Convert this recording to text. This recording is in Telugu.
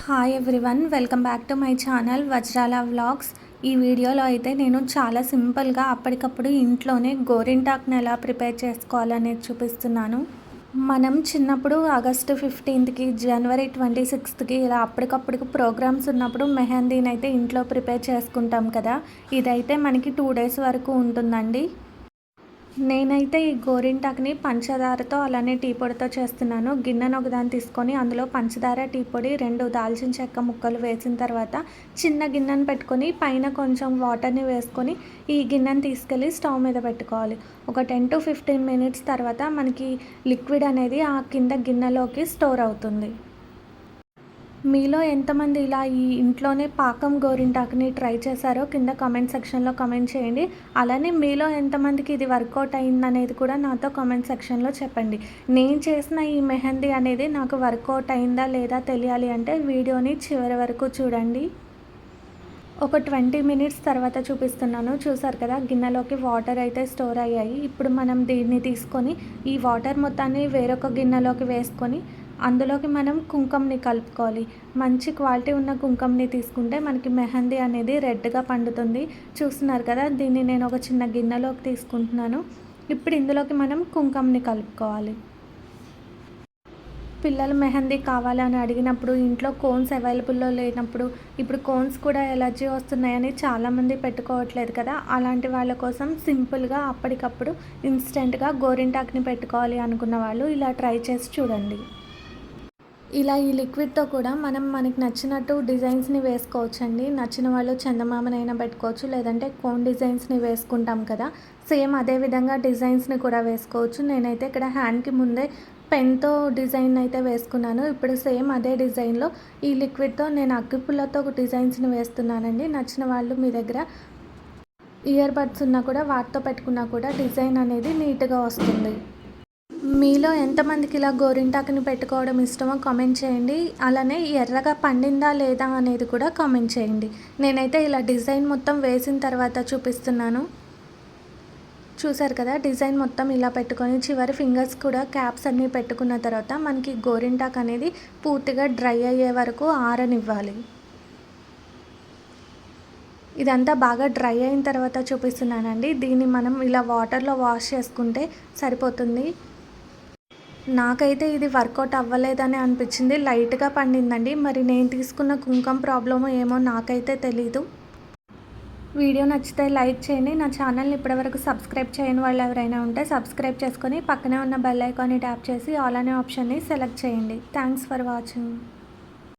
Hi everyone, welcome back to my channel వజ్రాల వ్లాగ్స్. ఈ వీడియోలో అయితే నేను చాలా సింపుల్గా అప్పటికప్పుడు ఇంట్లోనే గోరింటాకుని ఎలా ప్రిపేర్ చేసుకోవాలనేది చూపిస్తున్నాను. మనం చిన్నప్పుడు ఆగస్టు 15కి, జనవరి 26కి ఇలా అప్పటికప్పుడు ప్రోగ్రామ్స్ ఉన్నప్పుడు మెహందీని అయితే ఇంట్లో ప్రిపేర్ చేసుకుంటాం కదా. ఇదైతే మనకి 2 days వరకు ఉంటుందండి. నేనైతే ఈ గోరింటాకుని పంచదారతో అలానే టీ పొడితో చేస్తున్నాను. గిన్నెను ఒకదాన్ని తీసుకొని అందులో పంచదార, టీ పొడి, 2 దాల్చిన చెక్క ముక్కలు వేసిన తర్వాత చిన్న గిన్నెను పెట్టుకొని పైన కొంచెం వాటర్ని వేసుకొని ఈ గిన్నెను తీసుకెళ్ళి స్టవ్ మీద పెట్టుకోవాలి. ఒక 10 to 15 minutes తర్వాత మనకి లిక్విడ్ అనేది ఆ కింద గిన్నెలోకి స్టోర్ అవుతుంది. మీలో ఎంతమంది ఇలా ఈ ఇంట్లోనే పాకం గోరింటాకుని ట్రై చేశారో కింద కామెంట్ సెక్షన్లో కామెంట్ చేయండి. అలానే మీలో ఎంతమందికి ఇది వర్కౌట్ అయిందనేది కూడా నాతో కామెంట్ సెక్షన్లో చెప్పండి. నేను చేసిన ఈ మెహందీ అనేది నాకు వర్కౌట్ అయిందా లేదా తెలియాలి అంటే వీడియోని చివరి వరకు చూడండి. ఒక 20 minutes తర్వాత చూపిస్తున్నాను. చూసారు కదా, గిన్నెలోకి వాటర్ అయితే స్టోర్ అయ్యాయి. ఇప్పుడు మనం దీన్ని తీసుకొని ఈ వాటర్ మొత్తాన్ని వేరొక గిన్నెలోకి వేసుకొని అందులోకి మనం కుంకుమని కలుపుకోవాలి. మంచి క్వాలిటీ ఉన్న కుంకుమని తీసుకుంటే మనకి మెహందీ అనేది రెడ్గా పండుతుంది. చూస్తున్నారు కదా, దీన్ని నేను ఒక చిన్న గిన్నెలోకి తీసుకుంటున్నాను. ఇప్పుడు ఇందులోకి మనం కుంకుమని కలుపుకోవాలి. పిల్లలు మెహందీ కావాలని అడిగినప్పుడు, ఇంట్లో కోన్స్ అవైలబుల్లో లేనప్పుడు, ఇప్పుడు కోన్స్ కూడా ఎలర్జీ వస్తున్నాయని చాలామంది పెట్టుకోవట్లేదు కదా. అలాంటి వాళ్ళ కోసం సింపుల్గా అప్పటికప్పుడు ఇన్స్టెంట్గా గోరింటాకుని పెట్టుకోవాలి అనుకున్న వాళ్ళు ఇలా ట్రై చేసి చూడండి. ఇలా ఈ లిక్విడ్తో కూడా మనకి నచ్చినట్టు డిజైన్స్ని వేసుకోవచ్చండి. నచ్చిన వాళ్ళు చందమామనైనా పెట్టుకోవచ్చు, లేదంటే కోన్ డిజైన్స్ని వేసుకుంటాం కదా, సేమ్ అదే విధంగా డిజైన్స్ని కూడా వేసుకోవచ్చు. నేనైతే ఇక్కడ హ్యాండ్కి ముందే పెన్తో డిజైన్ అయితే వేసుకున్నాను. ఇప్పుడు సేమ్ అదే డిజైన్లో ఈ లిక్విడ్తో నేను అగ్గిపుల్లతో డిజైన్స్ని వేస్తున్నానండి. నచ్చిన వాళ్ళు మీ దగ్గర ఇయర్ బడ్స్ ఉన్నా కూడా వాటితో పెట్టుకున్నా కూడా డిజైన్ అనేది నీట్గా వస్తుంది. మీలో ఎంతమందికి ఇలా గోరింటాకుని పెట్టుకోవడం ఇష్టమో కామెంట్ చేయండి. అలానే ఎర్రగా పండిందా లేదా అనేది కూడా కామెంట్ చేయండి. నేనైతే ఇలా డిజైన్ మొత్తం వేసిన తర్వాత చూపిస్తున్నాను. చూసారు కదా, డిజైన్ మొత్తం ఇలా పెట్టుకొని చివరి ఫింగర్స్ కూడా క్యాప్స్ అన్నీ పెట్టుకున్న తర్వాత మనకి గోరింటాకు అనేది పూర్తిగా డ్రై అయ్యే వరకు ఆరనివ్వాలి. ఇదంతా బాగా డ్రై అయిన తర్వాత చూపిస్తున్నానండి. దీన్ని మనం ఇలా వాటర్లో వాష్ చేసుకుంటే సరిపోతుంది. నాకైతే ఇది వర్కౌట్ అవ్వలేదని అనిపించింది. లైట్గా పండిందండి. మరి నేను తీసుకున్న కుంకుమ ప్రాబ్లమో ఏమో నాకైతే తెలీదు. వీడియో నచ్చితే లైక్ చేయండి. నా ఛానల్ని ఇప్పటివరకు సబ్స్క్రైబ్ చేయని వాళ్ళు ఎవరైనా ఉంటే సబ్స్క్రైబ్ చేసుకొని పక్కనే ఉన్న బెల్ ఐకాన్ని ట్యాప్ చేసి ఆల్ అనే ఆప్షన్ని సెలెక్ట్ చేయండి. Thanks for watching.